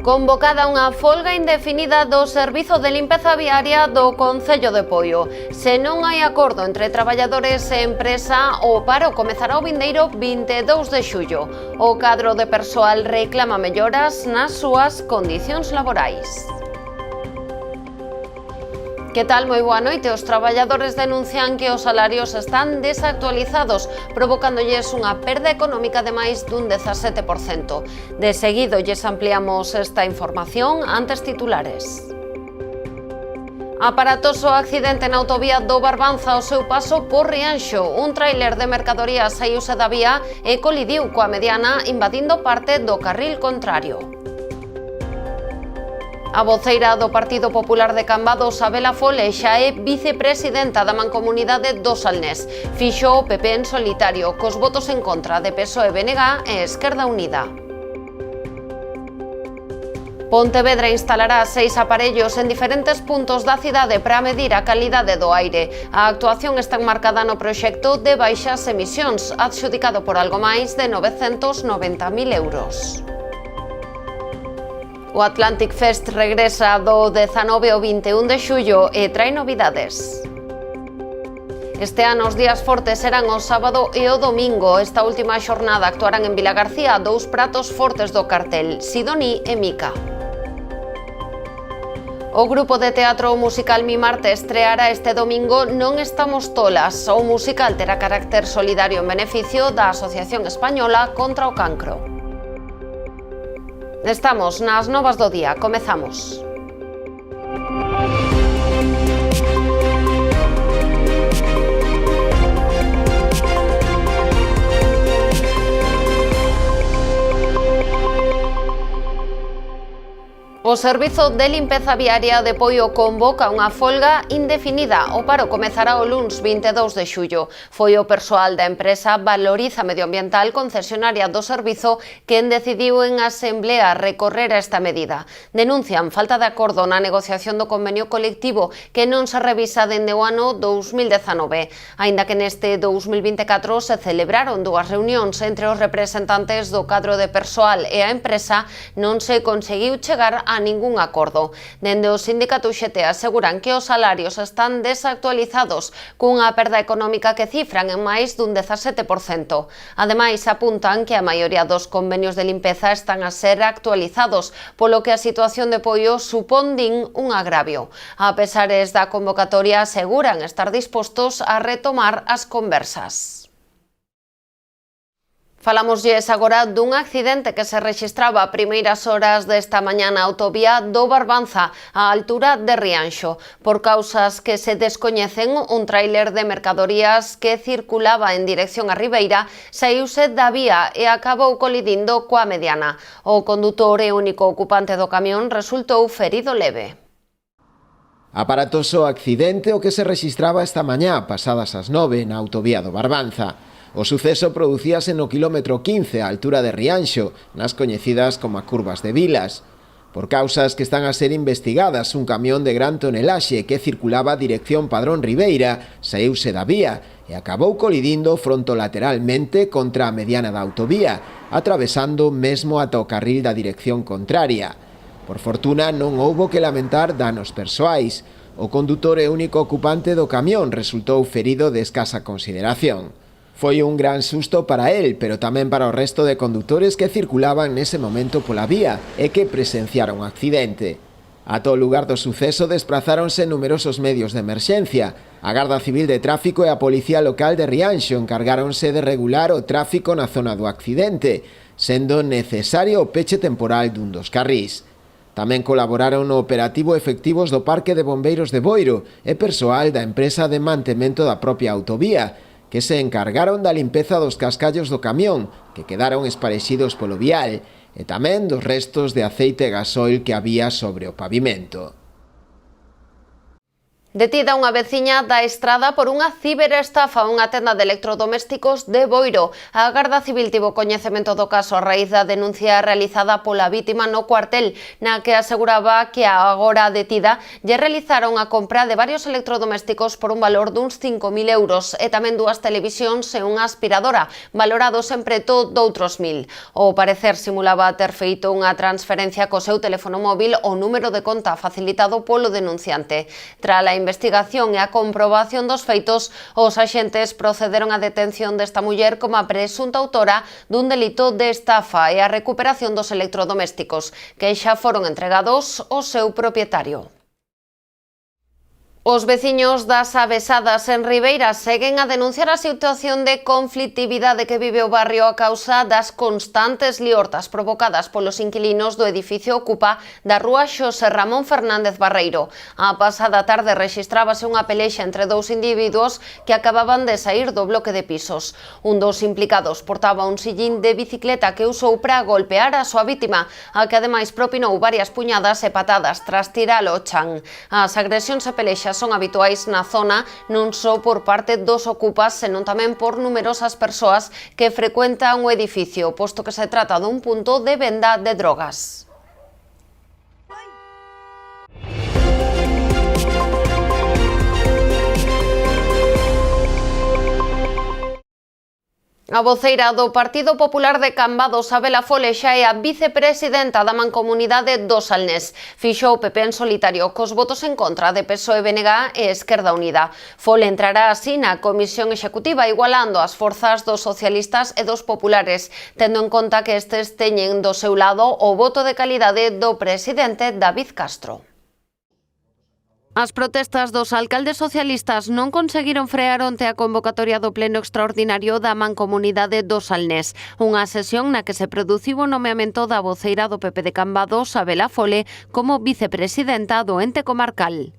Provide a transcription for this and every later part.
Convocada unha folga indefinida do Servizo de Limpeza Viaria do Concello de Poio. Se non hai acordo entre traballadores e empresa, o paro comezará o vindeiro 22 de xullo. O cadro de persoal reclama melloras nas súas condicións laborais. Que tal? Moi boa noite. Os traballadores denuncian que os salarios están desactualizados, provocándoles unha perda económica de máis dun 17%. De seguido lles ampliamos esta información antes titulares. Aparatoso accidente na autovía do Barbanza ao seu paso por Rianxo. Un tráiler de mercadorías saíuse da vía e colidiu coa mediana, invadindo parte do carril contrario. A voceira do Partido Popular de Cambados, Abela Fole, xa é vicepresidenta da Mancomunidade do Salnés. Fixo o PP en solitario, cos votos en contra de PSOE, BNG e Esquerda Unida. Pontevedra instalará 6 aparellos en diferentes puntos da cidade para medir a calidade do aire. A actuación está enmarcada no proxecto de baixas emisións, adxudicado por algo máis de 990.000 euros. O Atlantic Fest regresa do 19 ao 21 de xullo e trae novidades. Este ano os días fortes serán o sábado e o domingo. Esta última xornada actuarán en Vilagarcía dous pratos fortes do cartel, Sidoní e Mica. O grupo de teatro musical Mi Marte estreará este domingo Non estamos tolas. O musical terá carácter solidario en beneficio da Asociación Española contra o Cancro. Estamos nas novas do día, comezamos. O Servizo de Limpeza Viaria de Poio convoca unha folga indefinida. O paro comezará o luns 22 de xullo. Foi o persoal da empresa Valoriza Medioambiental, concesionaria do servizo, quen decidiu en asemblea recorrer a esta medida. Denuncian falta de acordo na negociación do convenio colectivo que non se revisa dende o ano 2019. Aínda que neste 2024 se celebraron dúas reunións entre os representantes do cadro de persoal e a empresa, non se conseguiu chegar a ningún acordo. Dende o sindicato UGT aseguran que os salarios están desactualizados, cunha perda económica que cifran en máis dun 17%. Ademais, apuntan que a maioría dos convenios de limpeza están a ser actualizados, polo que a situación de Poio supón, din, un agravio. A pesares da convocatoria, aseguran estar dispostos a retomar as conversas. Falámoslles agora dun accidente que se rexistraba a primeiras horas desta mañá na autovía do Barbanza, á altura de Rianxo. Por causas que se descoñecen, un tráiler de mercadorías que circulaba en dirección a Ribeira saíuse da vía e acabou colidindo coa mediana. O condutor e único ocupante do camión resultou ferido leve. Aparatoso accidente o que se rexistraba esta mañá, pasadas as 9, na autovía do Barbanza. O suceso producíase no quilómetro 15 á altura de Rianxo, nas coñecidas como curvas de Vilas. Por causas que están a ser investigadas, un camión de gran tonelaxe que circulaba dirección Padrón Ribeira saíuse da vía e acabou colidindo frontolateralmente contra a mediana da autovía, atravesando mesmo ata o carril da dirección contraria. Por fortuna non houbo que lamentar danos persoais. O condutor e único ocupante do camión resultou ferido de escasa consideración. Foi un gran susto para él, pero tamén para o resto de condutores que circulaban nese momento pola vía e que presenciaron o accidente. Ata o lugar do suceso desprazáronse numerosos medios de emerxencia. A Garda Civil de Tráfico e a Policía Local de Rianxo encargáronse de regular o tráfico na zona do accidente, sendo necesario o peche temporal dun dos carrís. Tamén colaboraron no operativo efectivos do Parque de Bombeiros de Boiro e persoal da empresa de mantemento da propia autovía, que se encargaron da limpeza dos cascallos do camión, que quedaron esparexidos polo vial, e tamén dos restos de aceite e gasoil que había sobre o pavimento. Detida unha veciña da Estrada por unha ciberestafa a unha tenda de electrodomésticos de Boiro. A Garda Civil tivo coñecemento do caso a raíz da denuncia realizada pola vítima no cuartel, na que aseguraba que a agora detida lle realizaron a compra de varios electrodomésticos por un valor duns 5.000 euros e tamén dúas televisións e unha aspiradora, valorados en preto doutros 1.000. O parecer simulaba ter feito unha transferencia co seu teléfono móvil ao número de conta facilitado polo denunciante. Tras a investigación e a comprobación dos feitos, os axentes procederon á detención desta muller como a presunta autora dun delito de estafa e a recuperación dos electrodomésticos, que xa foron entregados ao seu propietario. Os veciños das Avesadas en Ribeira seguen a denunciar a situación de conflitividade que vive o barrio a causa das constantes liortas provocadas polos inquilinos do edificio Ocupa da rúa Xosé Ramón Fernández Barreiro. A pasada tarde rexistrábase unha pelexa entre dous individuos que acababan de saír do bloque de pisos. Un dos implicados portaba un sillín de bicicleta que usou para golpear a súa vítima, a que ademais propinou varias puñadas e patadas tras tiralo ao chan. As agresións e pelexas son habituais na zona non só por parte dos ocupas, senón tamén por numerosas persoas que frecuentan o edificio, posto que se trata dun punto de venda de drogas. A voceira do Partido Popular de Cambados, Sabela Fole, xa é a vicepresidenta da Mancomunidade do Salnés. Fixo o PP en solitario cos votos en contra de PSOE, BNG e Esquerda Unida. Fole entrará así na Comisión Executiva igualando as forzas dos socialistas e dos populares, tendo en conta que estes teñen do seu lado o voto de calidade do presidente David Castro. As protestas dos alcaldes socialistas non conseguiron frear onte a convocatoria do pleno extraordinario da Mancomunidade do Salnés, unha sesión na que se produciu o nomeamento da voceira do PP de Cambados, Sabela Fole, como vicepresidenta do ente comarcal.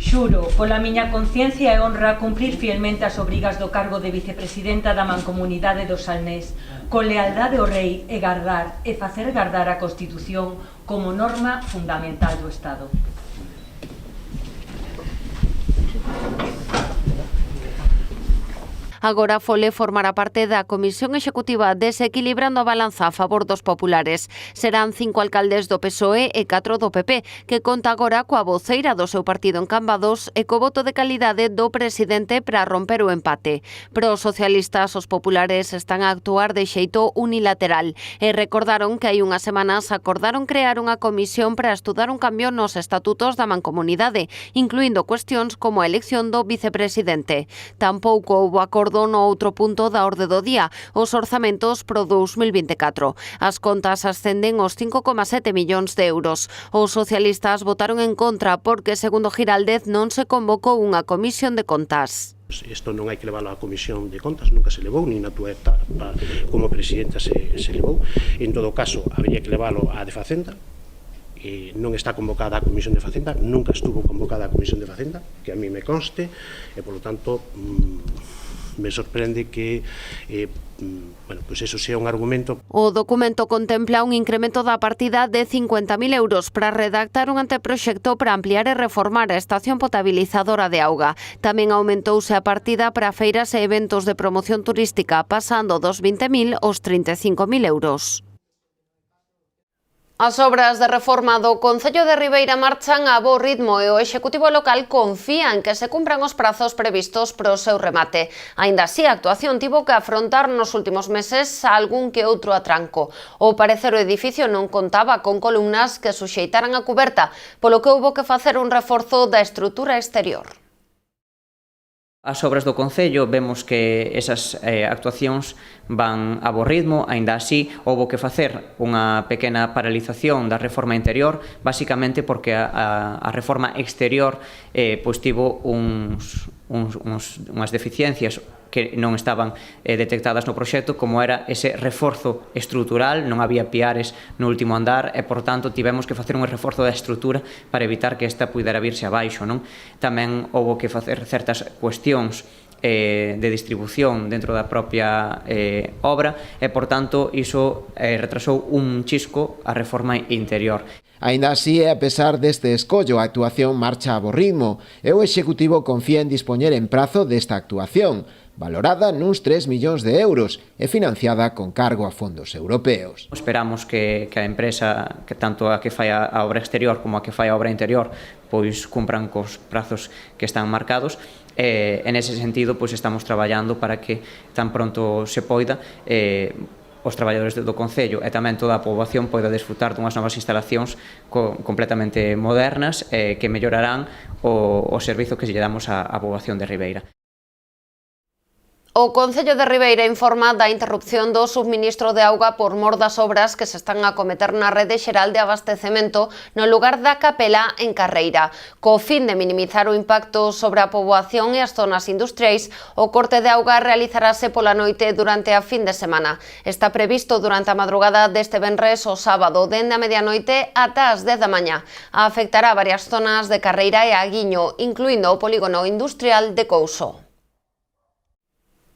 Xuro, pola miña conciencia e honra, cumprir fielmente as obrigas do cargo de vicepresidenta da Mancomunidade do Salnés, con lealdade ao rei e gardar e facer gardar a Constitución como norma fundamental do Estado. Agora Fole formará parte da Comisión Executiva desequilibrando a balanza a favor dos populares. Serán 5 alcaldes do PSOE e 4 do PP, que conta agora coa voceira do seu partido en Cambados e co voto de calidade do presidente para romper o empate. Pero os socialistas, os populares, están a actuar de xeito unilateral e recordaron que hai unhas semanas acordaron crear unha comisión para estudar un cambio nos estatutos da Mancomunidade, incluindo cuestións como a elección do vicepresidente. Tampouco houbo acordo no outro punto da orde do día, os orzamentos pro 2024. As contas ascenden aos 5,7 millóns de euros. Os socialistas votaron en contra porque, segundo Giraldez, non se convocou unha comisión de contas. Isto non hai que leválo á Comisión de Contas, nunca se levou, nin na túa etapa como presidenta se levou. En todo caso, habría que leválo á de Facenda, non está convocada a Comisión de Facenda, nunca estuvo convocada a Comisión de Facenda, que a mí me conste, e, polo tanto, me sorprende que pois eso sea un argumento. O documento contempla un incremento da partida de 50.000 euros para redactar un anteproxecto para ampliar e reformar a estación potabilizadora de auga. Tamén aumentouse a partida para feiras e eventos de promoción turística, pasando dos 20.000 aos 35.000 euros. As obras de reforma do Concello de Ribeira marchan a bo ritmo e o Executivo local confía en que se cumpran os prazos previstos para o seu remate. Aínda así, a actuación tivo que afrontar nos últimos meses algún que outro atranco. Ao parecer, o edificio non contaba con columnas que suxeitaran a cuberta, polo que houbo que facer un reforzo da estrutura exterior. As obras do Concello vemos que esas actuacións van a bo ritmo, aínda así houbo que facer unha pequena paralización da reforma interior, basicamente porque a reforma exterior pois tivo unhas deficiencias que non estaban detectadas no proxecto, como era ese reforzo estrutural, non había piares no último andar e, por tanto, tivemos que facer un reforzo da estrutura para evitar que esta pudera virse abaixo, non? Tamén houbo que facer certas cuestións de distribución dentro da propia obra e, por tanto, iso retrasou un chisco a reforma interior. Aínda así, e a pesar deste escollo, a actuación marcha a bo ritmo e o Executivo confía en dispoñer en prazo desta actuación, valorada nuns 3 millóns de euros e financiada con cargo a fondos europeos. Esperamos que a empresa, que tanto a que fai a obra exterior como a que fai a obra interior, pois cumpran cos prazos que están marcados. En ese sentido, pois estamos traballando para que tan pronto se poida os traballadores do Concello e tamén toda a poboación poida desfrutar dunhas novas instalacións completamente modernas que mellorarán o servizo que lle damos á poboación de Ribeira. O Concello de Ribeira informa da interrupción do subministro de auga por mor das obras que se están a cometer na rede xeral de abastecemento no lugar da Capela en Carreira. Co fin de minimizar o impacto sobre a poboación e as zonas industriais, o corte de auga realizarase pola noite durante a fin de semana. Está previsto durante a madrugada deste venres o sábado, dende a medianoite ata as 10 da mañá. Afectará varias zonas de Carreira e Aguiño, incluindo o polígono industrial de Couso.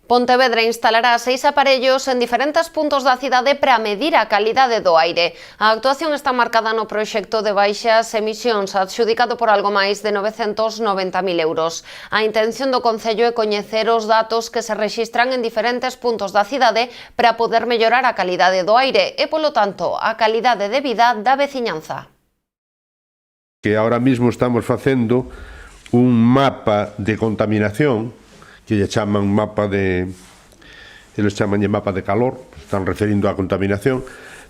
Pontevedra instalará 6 aparellos en diferentes puntos da cidade para medir a calidade do aire. A actuación está marcada no proxecto de baixas emisións adxudicado por algo máis de 990.000 euros. A intención do Concello é coñecer os datos que se rexistran en diferentes puntos da cidade para poder mellorar a calidade do aire e, polo tanto, a calidade de vida da veciñanza. Que ahora mismo estamos facendo un mapa de contaminación que lle chaman mapa de... eles chamanlle mapa de calor, están referindo á contaminación.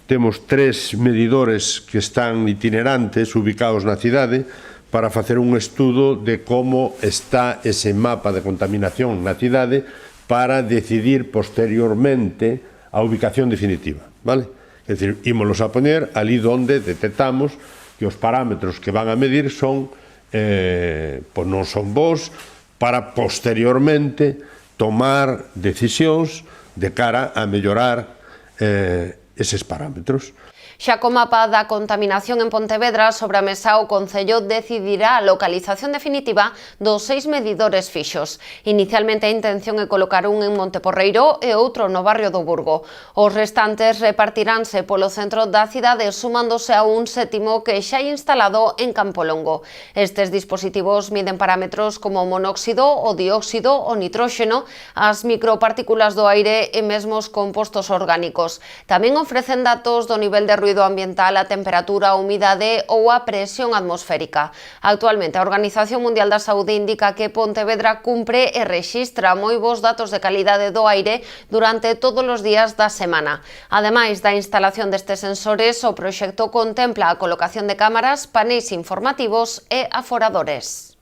Temos 3 medidores que están itinerantes, ubicados na cidade, para facer un estudo de como está ese mapa de contaminación na cidade para decidir posteriormente a ubicación definitiva, vale? É dicir, ímolos a poñer ali onde detectamos que os parámetros que van a medir son, pois non son bons, para posteriormente tomar decisións de cara a mellorar eses parámetros. Xa co mapa da contaminación en Pontevedra sobre a mesa, o Concello decidirá a localización definitiva dos 6 medidores fixos. Inicialmente a intención é colocar un en Monteporreiro e outro no barrio do Burgo. Os restantes repartiránse polo centro da cidade, sumándose a un 7º que xa é instalado en Campolongo. Estes dispositivos miden parámetros como o monóxido, o dióxido, o nitróxeno, as micropartículas do aire e mesmo os compostos orgánicos. Tamén ofrecen datos do nivel de ruído ambiental, a temperatura, a humidade ou a presión atmosférica. Actualmente, a Organización Mundial da Saúde indica que Pontevedra cumpre e rexistra moi bons datos de calidade do aire durante todos os días da semana. Ademais da instalación destes sensores, o proxecto contempla a colocación de cámaras, paneis informativos e aforadores.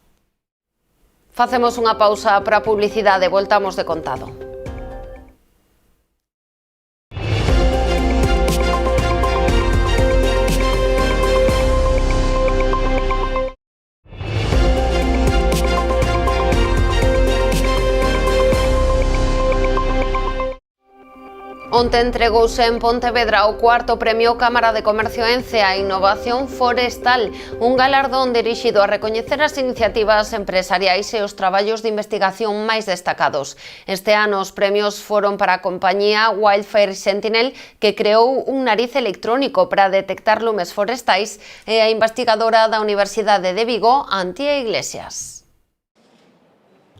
Facemos unha pausa para a publicidade, voltamos de contado. Onte entregouse en Pontevedra o 4º Premio Cámara de Comercio ENCE a Innovación Forestal, un galardón dirixido a recoñecer as iniciativas empresariais e os traballos de investigación máis destacados. Este ano os premios foron para a compañía Wildfire Sentinel, que creou un nariz electrónico para detectar lumes forestais, e a investigadora da Universidade de Vigo, Antía Iglesias.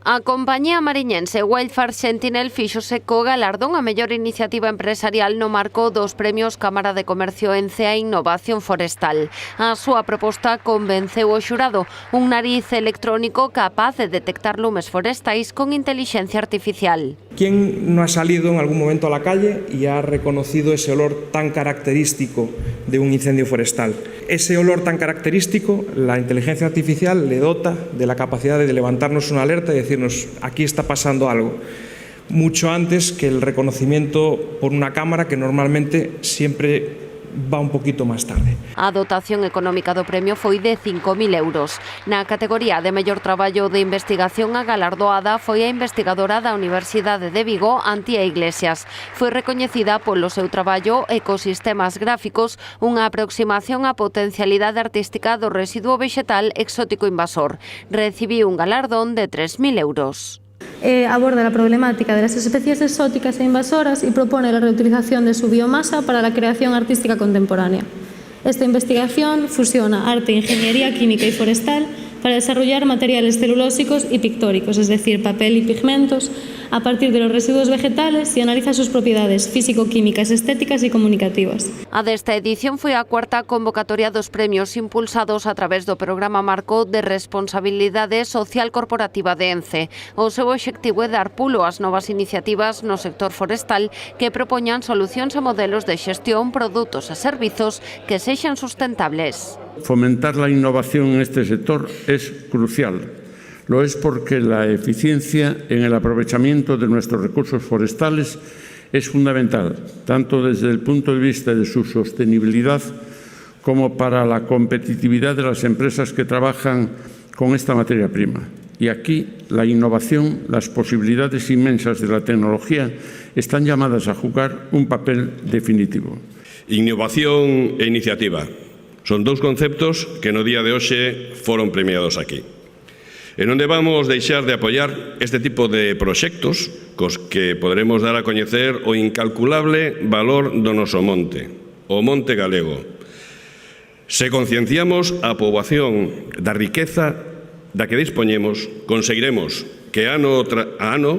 A compañía mariñense Wildfire Sentinel fíxose co galardón a mellor iniciativa empresarial no marco dos premios Cámara de Comercio ENCE a Innovación Forestal. A súa proposta convenceu o xurado, un nariz electrónico capaz de detectar lumes forestais con inteligencia artificial. ¿Quién no ha salido en algún momento a la calle y ha reconocido ese olor tan característico de un incendio forestal? Ese olor tan característico, la inteligencia artificial le dota de la capacidad de levantarnos una alerta y decirnos, aquí está pasando algo, mucho antes que el reconocimiento por una cámara, que normalmente siempre va un poquito máis tarde. A dotación económica do premio foi de 5.000 euros. Na categoría de mellor traballo de investigación, a galardoada foi a investigadora da Universidade de Vigo, Antía Iglesias. Foi recoñecida polo seu traballo Ecosistemas Gráficos, unha aproximación á potencialidade artística do residuo vexetal exótico invasor. Recibiu un galardón de 3.000 euros. Aborda la problemática de las especies exóticas e invasoras y propone la reutilización de su biomasa para la creación artística contemporánea. Esta investigación fusiona arte, ingeniería química y forestal para desarrollar materiales celulósicos y pictóricos, es decir, papel y pigmentos, a partir de los residuos vegetales y analiza sus propiedades físico-químicas, estéticas y comunicativas. A desta edición foi a cuarta convocatoria dos premios impulsados a través do Programa Marco de Responsabilidade Social Corporativa de ENCE. O seu obxectivo é dar pulo ás novas iniciativas no sector forestal que propoñan solucións e modelos de xestión, produtos e servizos que sexan sustentables. Fomentar la innovación en este sector es crucial. Lo es porque la eficiencia en el aprovechamiento de nuestros recursos forestales es fundamental, tanto desde el punto de vista de su sostenibilidad como para la competitividad de las empresas que trabajan con esta materia prima. Y aquí la innovación, las posibilidades inmensas de la tecnología están llamadas a jugar un papel definitivo. Innovación e iniciativa son dous conceptos que no día de hoxe foron premiados aquí. E non debamos deixar de apoiar este tipo de proxectos cos que poderemos dar a coñecer o incalculable valor do noso monte, o monte galego. Se concienciamos a poboación da riqueza da que dispoñemos, conseguiremos que ano a ano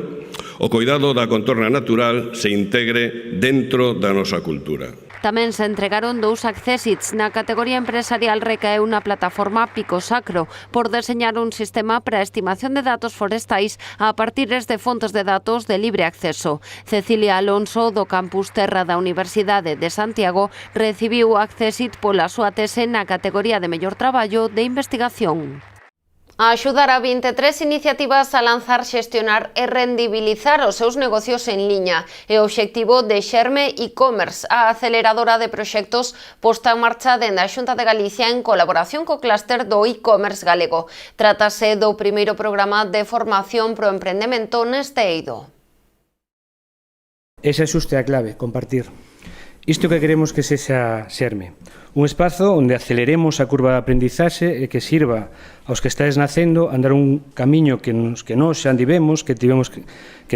o cuidado da contorna natural se integre dentro da nosa cultura. Tamén se entregaron 2 accésits. Na categoría empresarial recaeu na plataforma Picosacro por deseñar un sistema para a estimación de datos forestais a partir de fontes de datos de libre acceso. Cecilia Alonso, do Campus Terra da Universidade de Santiago, recibiu o accésit pola súa tese na categoría de mellor traballo de investigación. A axudar a 23 iniciativas a lanzar, xestionar e rendibilizar os seus negocios en liña e o obxectivo de Xerme e-commerce, a aceleradora de proxectos posta en marcha dende a Xunta de Galicia en colaboración co clúster do e-commerce galego. Trátase do primeiro programa de formación pro emprendemento neste eido. Esa xusta é a clave, compartir. Isto que queremos que sexa Xerme. Un espazo onde aceleremos a curva de aprendizaxe e que sirva aos que estáis nacendo andar un camiño que nós xa andivemos, que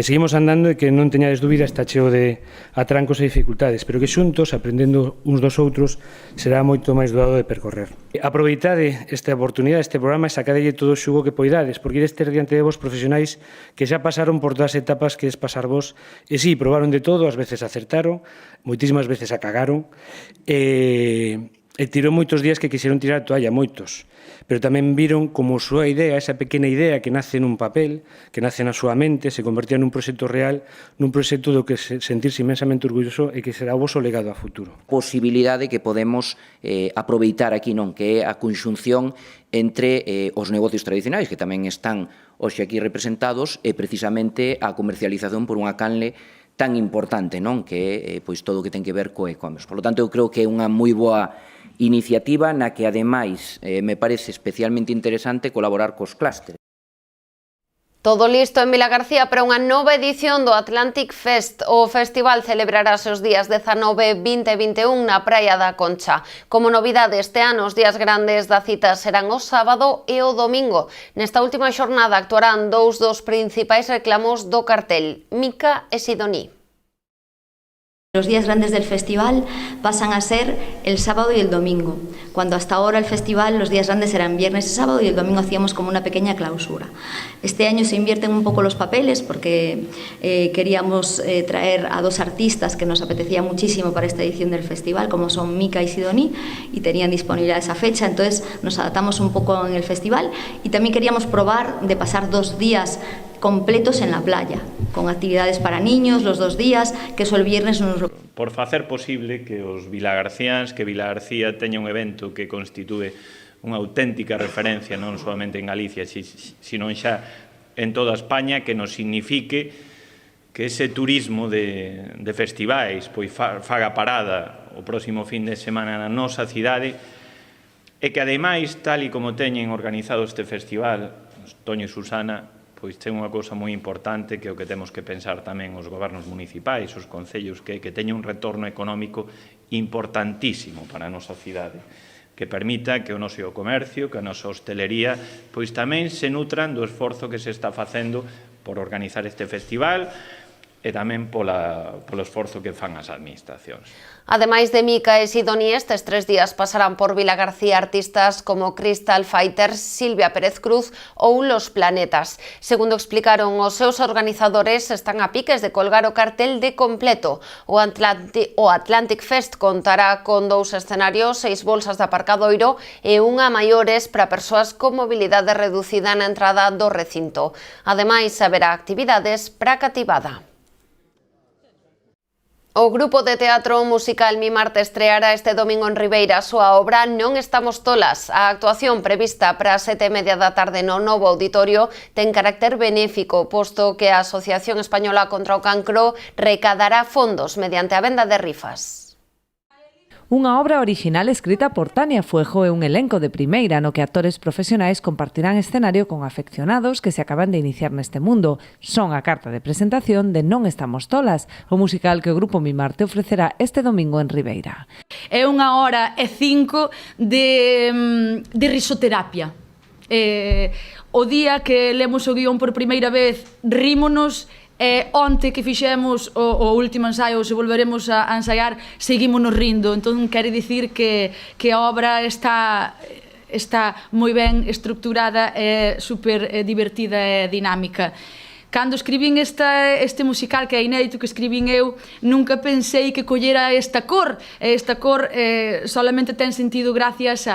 seguimos andando e que non teñades dúbida está cheo de atrancos e dificultades, pero que xuntos, aprendendo uns dos outros, será moito máis doado de percorrer. Aproveitade esta oportunidade, este programa, e sacadelle todo o xugo que poidades, porque ides ter diante de vos profesionais que xa pasaron por todas as etapas que ides pasar vos, e sí, probaron de todo, ás veces acertaron, moitísimas veces a cagaron, e tirou moitos días que quixeron tirar a toalla, moitos. Pero tamén viron como a súa idea, esa pequena idea que nace nun papel, que nace na súa mente, se convertía nun proxecto real, nun proxecto do que sentirse inmensamente orgulloso e que será o vosso legado a futuro. Posibilidade que podemos aproveitar aquí, non, que é a conxunción entre os negocios tradicionais, que tamén están hoxe aquí representados, e precisamente a comercialización por unha canle tan importante, non, que é pois todo o que ten que ver co e-commerce. Por lo tanto, eu creo que é unha moi boa iniciativa na que, ademais, me parece especialmente interesante colaborar cos clústeres. Todo listo en Vilagarcía para unha nova edición do Atlantic Fest. O festival celebrarase os días 19, 20 e 21 na Praia da Concha. Como novidade este ano, os días grandes da cita serán o sábado e o domingo. Nesta última xornada actuarán dous dos principais reclamos do cartel, Mica e Sidoní. Los días grandes del festival pasan a ser el sábado y el domingo, cuando hasta ahora el festival, los días grandes eran viernes y sábado y el domingo hacíamos como una pequeña clausura. Este año se invierten un poco los papeles porque queríamos traer a dos artistas que nos apetecía muchísimo para esta edición del festival, como son Mica y Sidoní, y tenían disponibilidad esa fecha, entonces nos adaptamos un poco en el festival y también queríamos probar de pasar 2 días completos en la playa, con actividades para niños los 2 días, que eso el viernes nos lo... Por facer posible que os vilagarciáns, que Vilagarcía teña un evento que constitúe unha auténtica referencia non solamente en Galicia, sino xa en toda España, que nos signifique que ese turismo de festivais pois faga parada o próximo fin de semana na nosa cidade e que, ademais, tal e como teñen organizado este festival, Toño e Susana, pois ten unha cousa moi importante que é o que temos que pensar tamén os gobernos municipais, os concellos, que teña un retorno económico importantísimo para a nosa cidade, que permita que o noso comercio, que a nosa hostelería, pois tamén se nutran do esforzo que se está facendo por organizar este festival e tamén polo esforzo que fan as administracións. Ademais de Mica e Sidoni, estes 3 días pasarán por Vilagarcía artistas como Crystal Fighters, Silvia Pérez Cruz ou Los Planetas. Segundo explicaron os seus organizadores, están a piques de colgar o cartel de completo. O Atlantic Fest contará con 2 escenarios, 6 bolsas de aparcadoiro e unha maiores para persoas con mobilidade reducida na entrada do recinto. Ademais, haberá actividades para cativada. O grupo de teatro musical Mi Marte estreará este domingo en Ribeira a súa obra Non estamos tolas. A actuación prevista para as 7:30 da tarde no novo auditorio ten carácter benéfico, posto que a Asociación Española contra o Cancro recadará fondos mediante a venda de rifas. Unha obra original escrita por Tania Fuejo e un elenco de primeira no que actores profesionais compartirán escenario con afeccionados que se acaban de iniciar neste mundo. Son a carta de presentación de Non estamos tolas, o musical que o grupo Mi Marte ofrecerá este domingo en Ribeira. É 1h05 de risoterapia. O día que lemos o guión por primeira vez, rímonos. Onte que fixemos o último ensaio, se volveremos a ensaiar, seguímonos rindo. Entón, quere dicir que a obra está moi ben estructurada, super divertida e dinámica. Cando escribín este musical, que é inédito, que escribín eu, nunca pensei que collera esta cor. Esta cor solamente ten sentido gracias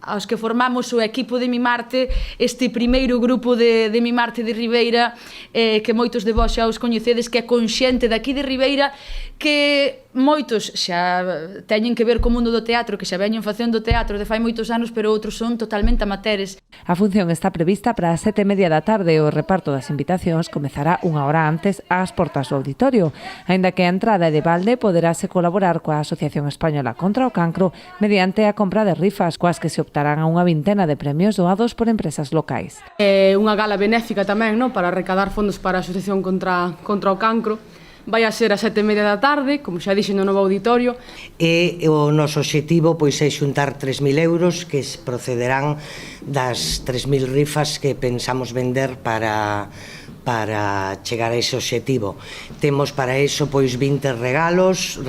aos que formamos o equipo de Mi Marte, este primeiro grupo de Mi Marte de Ribeira, que moitos de vós xa os coñecedes, que é con xente daqui de Ribeira, que moitos xa teñen que ver co mundo do teatro, que xa veñen facendo teatro de fai moitos anos, pero outros son totalmente amateres. A función está prevista para as 7:30 da tarde e o reparto das invitacións comezará 1 hora antes ás portas do auditorio. Aínda que a entrada é de balde, poderase colaborar coa Asociación Española contra o Cancro mediante a compra de rifas, coas que se optarán a unha vintena de premios doados por empresas locais. É unha gala benéfica tamén, para recaudar fondos para a Asociación contra o Cancro. Vai a ser a 7:30 da tarde, como xa dixen no novo auditorio. E o noso obxectivo é xuntar 3.000 euros que procederán das 3.000 rifas que pensamos vender para chegar a ese obxectivo. Temos para iso 20 regalos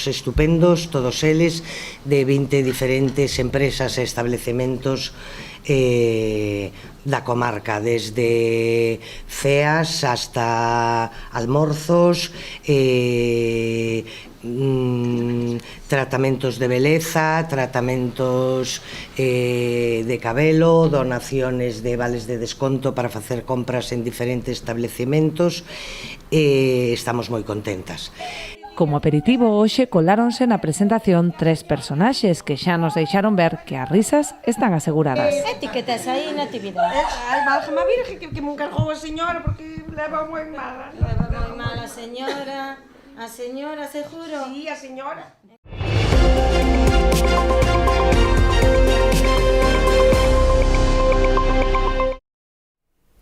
estupendos, todos eles de 20 diferentes empresas e establecementos da comarca, desde ceas hasta almorzos, tratamentos de beleza, tratamentos de cabelo, donaciones de vales de desconto para facer compras en diferentes establecementos. Estamos moi contentas. Como aperitivo, hoxe coláronse na presentación 3 personaxes que xa nos deixaron ver que as risas están aseguradas. Etiquetas aí na actividade. Ai, válgame a virgen, que me encargou a señora, porque leva moi mala. Leva moi mala a señora, seguro? Sí, a señora.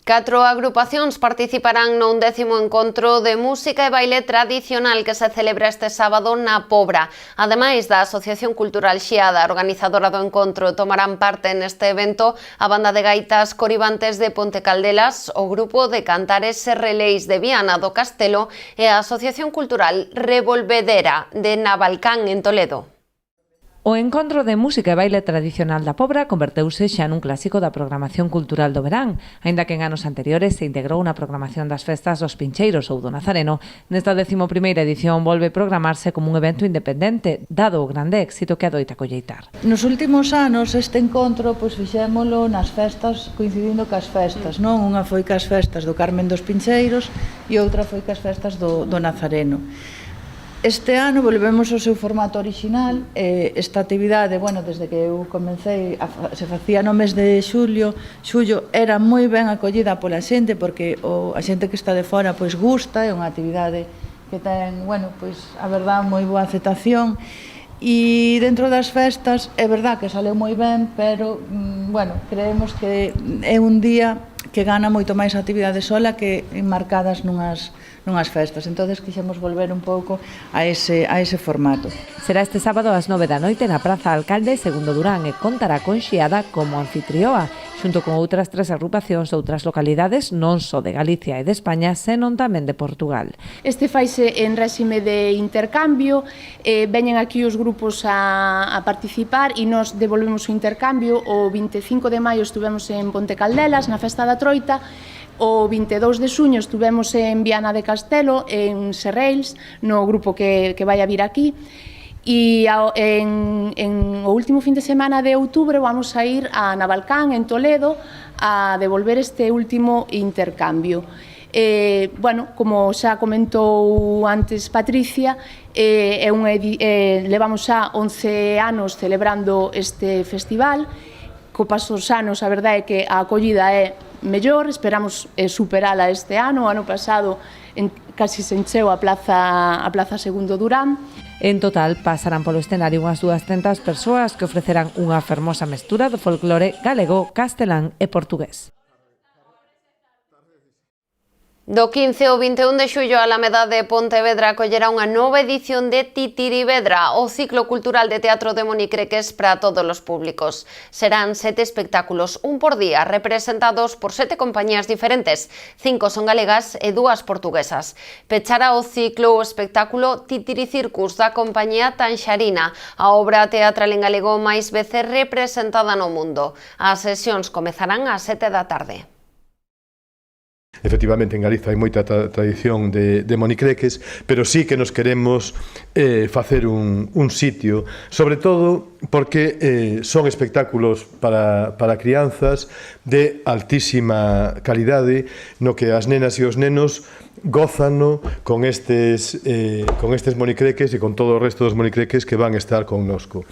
Catro agrupacións participarán no 11º encontro de música e baile tradicional que se celebra este sábado na Pobra. Ademais da Asociación Cultural Xiada, organizadora do encontro, tomarán parte neste evento a banda de gaitas Coribantes de Ponte Caldelas, o grupo de cantares e releis de Viana do Castelo e a Asociación Cultural Revolvedera de Navalcán en Toledo. O encontro de música e baile tradicional da Pobra converteuse xa nun clásico da programación cultural do verán, aínda que en anos anteriores se integrou na programación das festas dos Pincheiros ou do Nazareno. Nesta 11ª edición volve programarse como un evento independente, dado o grande éxito que adoita colleitar. Nos últimos anos este encontro fixémolo nas festas, coincidindo cas festas, non? Unha foi cas festas do Carmen dos Pincheiros e outra foi cas festas do Nazareno. Este ano volvemos ao seu formato original. Esta actividade, desde que eu comecei, se facía no mes de xullo, era moi ben acollida pola xente, porque a xente que está de fora gusta, é unha actividade que ten, a verdad, moi boa aceptación. E dentro das festas, é verdad que saleu moi ben, pero, creemos que é un día que gana moito máis a actividade sola que enmarcadas nunhas festas. Entonces quixemos volver un pouco a ese formato. Será este sábado ás 9 da noite na Praza Alcalde Segundo Durán e contará con Xiada como anfitrioa, xunto con outras 3 agrupacións de outras localidades non só de Galicia e de España, senón tamén de Portugal. Este faise en réxime de intercambio, veñen aquí os grupos a participar e nos devolvemos o intercambio. O 25 de maio estuvemos en Ponte Caldelas, na Festa da Troita, o 22 de xuño estuvemos en Viana de Castelo, en Serreils, no grupo que vai a vir aquí, e en o último fin de semana de outubro vamos a ir a Navalcán, en Toledo, a devolver este último intercambio. Bueno, como xa comentou antes Patricia, levamos xa 11 anos celebrando este festival. Co paso dos anos, a verdade é que a acollida é mellor, esperamos superala este ano. O ano pasado casi se encheu a Plaza Segundo Durán. En total, pasarán polo escenario unhas 200 persoas que ofrecerán unha fermosa mestura do folclore galego, castelán e portugués. Do 15 ao 21 de xullo, a Alameda de Pontevedra acollerá unha nova edición de Titirivedra, o ciclo cultural de teatro de monicreques para todos os públicos. Serán 7 espectáculos, un por día, representados por 7 compañías diferentes, 5 son galegas e 2 portuguesas. Pechará o ciclo o espectáculo Titiricircus da compañía Tanxarina, a obra teatral en galego máis veces representada no mundo. As sesións comezarán ás 7 da tarde. Efectivamente, en Galiza hai moita tradición de monicreques, pero sí que nos queremos facer un sitio, sobre todo porque son espectáculos para crianzas de altísima calidade, no que as nenas e os nenos gózano con estes monicreques e con todo o resto dos monicreques que van estar connosco.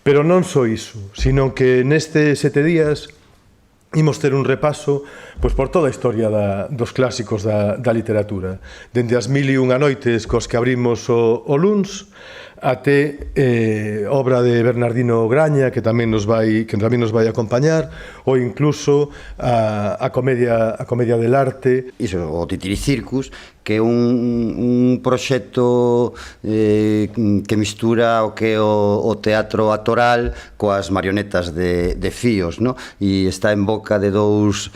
Pero non só iso, sino que nestes 7 días imos ter un repaso por toda a historia dos clásicos da literatura, dende as 1001 noites cos que abrimos o luns até obra de Bernardino Graña que tamén nos vai acompañar, ou incluso a comedia del arte. Iso, o Titiricircus, que é un proxecto que mistura o que é o teatro actoral coas marionetas de fíos, e está en boca de dous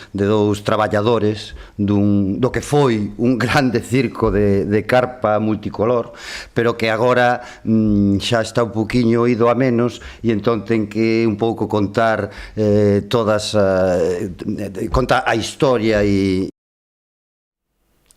traballadores do que foi un grande circo de carpa multicolor, pero que agora xa está un poquinho ido a menos, e entón ten que un pouco contar conta a historia e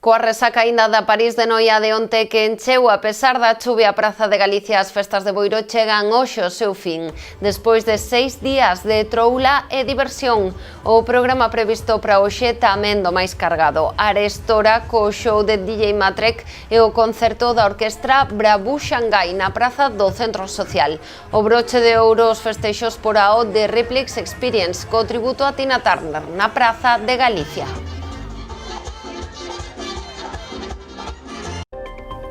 Coa resaca aínda da París de Noia de onte que encheu a pesar da chuvia a Praza de Galicia, as festas de Boiro chegan hoxe ao seu fin. Despois de 6 días de troula e diversión, o programa previsto para hoxe tamén do máis cargado. Arestora co show de DJ Matrek e o concerto da orquestra Brabu Xangai na Praza do Centro Social. O broche de ouro os festeixos por ao de Replix Experience co tributo a Tina Turner na Praza de Galicia.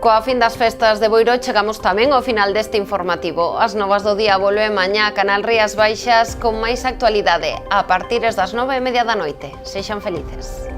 Coa fin das festas de Boiro chegamos tamén ao final deste informativo. As novas do día volve mañá a Canal Rías Baixas con máis actualidade a partir das 9:30 da noite. Sexan felices.